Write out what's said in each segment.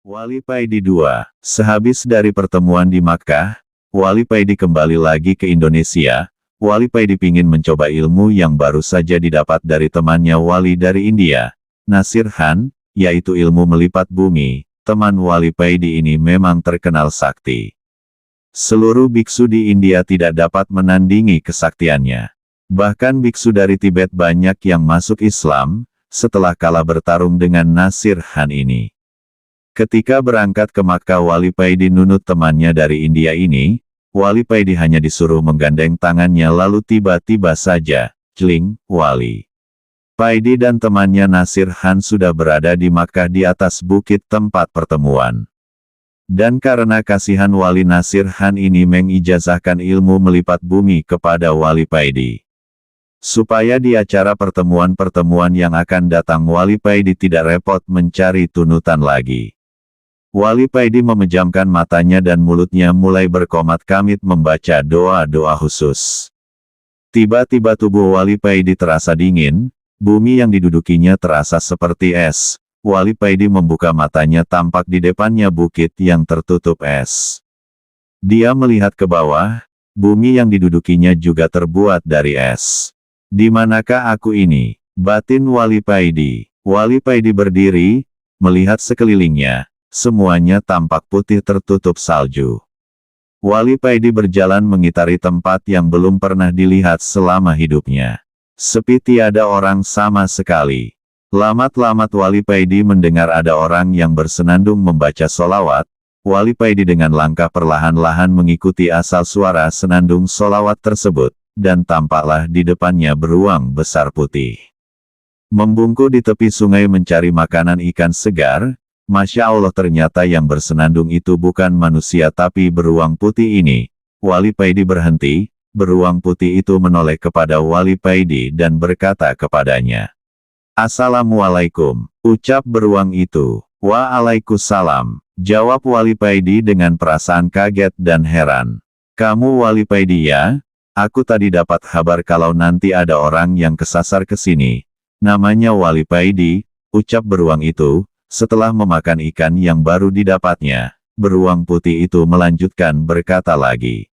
Wali Paidi II. Sehabis dari pertemuan di Makkah, Wali Paidi kembali lagi ke Indonesia. Wali Paidi ingin mencoba ilmu yang baru saja didapat dari temannya Wali dari India, Nasir Khan, yaitu ilmu melipat bumi. Teman Wali Paidi ini memang terkenal sakti. Seluruh biksu di India tidak dapat menandingi kesaktiannya. Bahkan biksu dari Tibet banyak yang masuk Islam, setelah kalah bertarung dengan Nasir Khan ini. Ketika berangkat ke Makkah, Wali Paidi nunut temannya dari India ini. Wali Paidi hanya disuruh menggandeng tangannya, lalu tiba-tiba saja, jling, Wali Paidi dan temannya Nasir Khan sudah berada di Makkah di atas bukit tempat pertemuan. Dan karena kasihan Wali, Nasir Khan ini mengijazahkan ilmu melipat bumi kepada Wali Paidi. Supaya di acara pertemuan-pertemuan yang akan datang Wali Paidi tidak repot mencari tunutan lagi. Wali Paidi memejamkan matanya dan mulutnya mulai berkomat-kamit membaca doa-doa khusus. Tiba-tiba tubuh Wali Paidi terasa dingin, bumi yang didudukinya terasa seperti es. Wali Paidi membuka matanya, tampak di depannya bukit yang tertutup es. Dia melihat ke bawah, bumi yang didudukinya juga terbuat dari es. Di manakah aku ini? Batin Wali Paidi. Wali Paidi berdiri, melihat sekelilingnya. Semuanya tampak putih tertutup salju. Wali Paidi berjalan mengitari tempat yang belum pernah dilihat selama hidupnya. Sepi, tiada orang sama sekali. Lamat-lamat Wali Paidi mendengar ada orang yang bersenandung membaca solawat. Wali Paidi dengan langkah perlahan-lahan mengikuti asal suara senandung solawat tersebut, dan tampaklah di depannya beruang besar putih. Membungkuk di tepi sungai mencari makanan ikan segar. Masya Allah, ternyata yang bersenandung itu bukan manusia tapi beruang putih ini. Wali Paidi berhenti, beruang putih itu menoleh kepada Wali Paidi dan berkata kepadanya, "Assalamualaikum," ucap beruang itu. "Waalaikumsalam," jawab Wali Paidi dengan perasaan kaget dan heran. "Kamu Wali Paidi ya? Aku tadi dapat kabar kalau nanti ada orang yang kesasar ke sini. Namanya Wali Paidi," ucap beruang itu. Setelah memakan ikan yang baru didapatnya, beruang putih itu melanjutkan berkata lagi,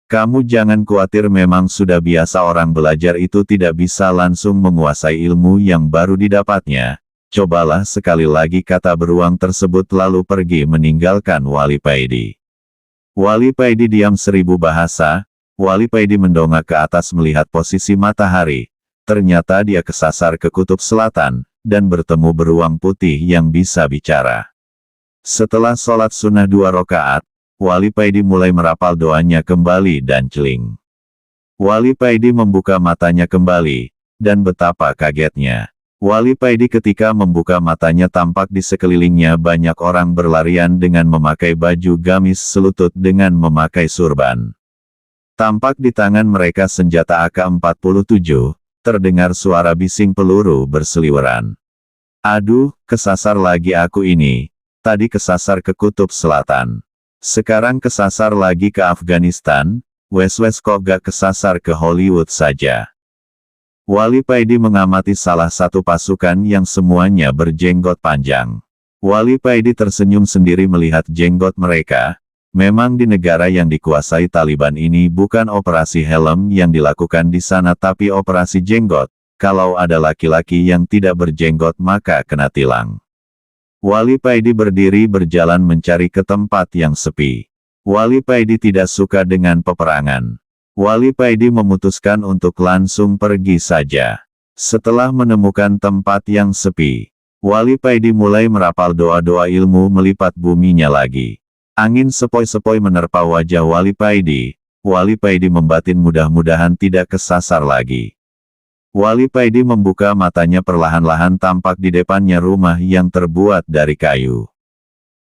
"Kamu jangan khawatir, memang sudah biasa orang belajar itu tidak bisa langsung menguasai ilmu yang baru didapatnya. Cobalah sekali lagi," kata beruang tersebut lalu pergi meninggalkan Wali Paidi. Wali Paidi diam 1000 bahasa. Wali Paidi mendongak ke atas melihat posisi matahari. Ternyata dia kesasar ke kutub selatan, dan bertemu beruang putih yang bisa bicara. Setelah sholat sunnah 2 rakaat, Wali Paidi mulai merapal doanya kembali dan celing. Wali Paidi membuka matanya kembali, dan betapa kagetnya. Wali Paidi ketika membuka matanya tampak di sekelilingnya banyak orang berlarian dengan memakai baju gamis selutut dengan memakai surban. Tampak di tangan mereka senjata AK-47. Terdengar suara bising peluru berseliweran. "Aduh, kesasar lagi aku ini. Tadi kesasar ke kutub selatan. Sekarang kesasar lagi ke Afghanistan. Wes kok gak kesasar ke Hollywood saja." Wali Paidi mengamati salah satu pasukan yang semuanya berjenggot panjang. Wali Paidi tersenyum sendiri melihat jenggot mereka. Memang di negara yang dikuasai Taliban ini bukan operasi helm yang dilakukan di sana tapi operasi jenggot. Kalau ada laki-laki yang tidak berjenggot maka kena tilang. Wali Paidi berdiri berjalan mencari ke tempat yang sepi. Wali Paidi tidak suka dengan peperangan. Wali Paidi memutuskan untuk langsung pergi saja. Setelah menemukan tempat yang sepi, Wali Paidi mulai merapal doa-doa ilmu melipat buminya lagi. Angin sepoi-sepoi menerpa wajah Wali Paidi. Wali Paidi membatin mudah-mudahan tidak kesasar lagi. Wali Paidi membuka matanya perlahan-lahan, tampak di depannya rumah yang terbuat dari kayu.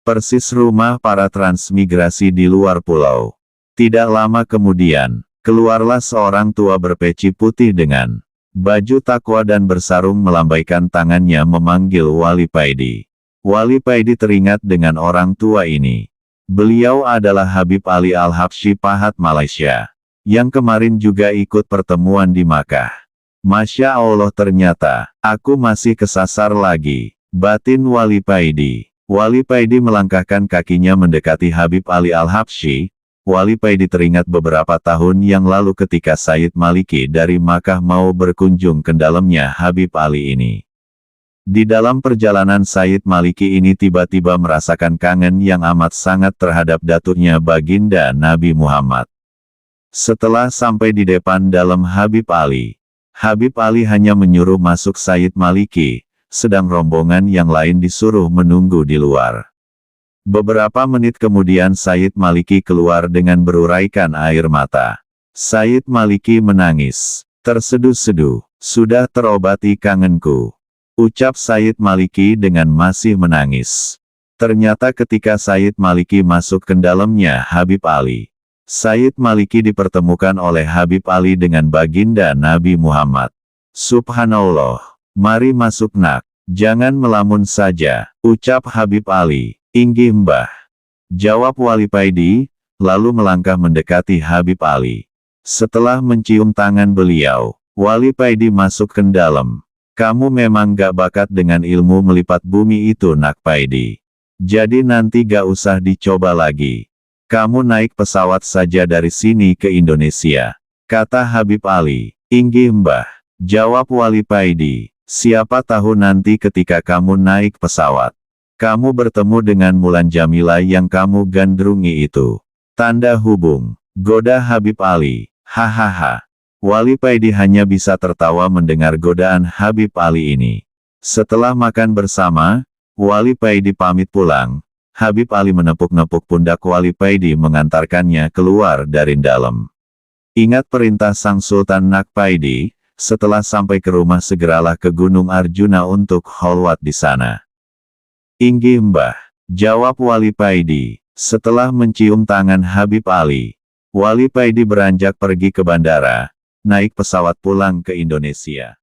Persis rumah para transmigrasi di luar pulau. Tidak lama kemudian, keluarlah seorang tua berpeci putih dengan baju takwa dan bersarung melambaikan tangannya memanggil Wali Paidi. Wali Paidi teringat dengan orang tua ini. Beliau adalah Habib Ali Al-Habsyi Pahat Malaysia, yang kemarin juga ikut pertemuan di Makkah. Masya Allah, ternyata aku masih kesasar lagi, batin Wali Paidi. Wali Paidi melangkahkan kakinya mendekati Habib Ali Al-Habsyi. Wali Paidi teringat beberapa tahun yang lalu ketika Sayyid Maliki dari Makkah mau berkunjung ke dalamnya Habib Ali ini. Di dalam perjalanan Sayyid Maliki ini tiba-tiba merasakan kangen yang amat sangat terhadap datuknya baginda Nabi Muhammad. Setelah sampai di depan dalam Habib Ali hanya menyuruh masuk Sayyid Maliki, sedang rombongan yang lain disuruh menunggu di luar. Beberapa menit kemudian Sayyid Maliki keluar dengan beruraikan air mata. Sayyid Maliki menangis, terseduh-seduh, "Sudah terobati kangenku," ucap Sayyid Maliki dengan masih menangis. Ternyata ketika Sayyid Maliki masuk ke dalamnya Habib Ali, Sayyid Maliki dipertemukan oleh Habib Ali dengan baginda Nabi Muhammad. "Subhanallah, mari masuk nak, jangan melamun saja," ucap Habib Ali. "Inggih Mbah," jawab Wali Paidi, lalu melangkah mendekati Habib Ali. Setelah mencium tangan beliau, Wali Paidi masuk ke dalam. "Kamu memang gak bakat dengan ilmu melipat bumi itu nak Paidi. Jadi nanti gak usah dicoba lagi. Kamu naik pesawat saja dari sini ke Indonesia," kata Habib Ali. "Inggih Mbah," jawab Wali Paidi. "Siapa tahu nanti ketika kamu naik pesawat, kamu bertemu dengan Mulan Jamila yang kamu gandrungi itu." Tanda hubung, goda Habib Ali. Hahaha. Wali Paidi hanya bisa tertawa mendengar godaan Habib Ali ini. Setelah makan bersama, Wali Paidi pamit pulang. Habib Ali menepuk-nepuk pundak Wali Paidi mengantarkannya keluar dari dalam. "Ingat perintah Sang Sultan Nak Paidi, setelah sampai ke rumah segeralah ke Gunung Arjuna untuk kholwat di sana." "Inggih Mbah," jawab Wali Paidi. Setelah mencium tangan Habib Ali, Wali Paidi beranjak pergi ke bandara, naik pesawat pulang ke Indonesia.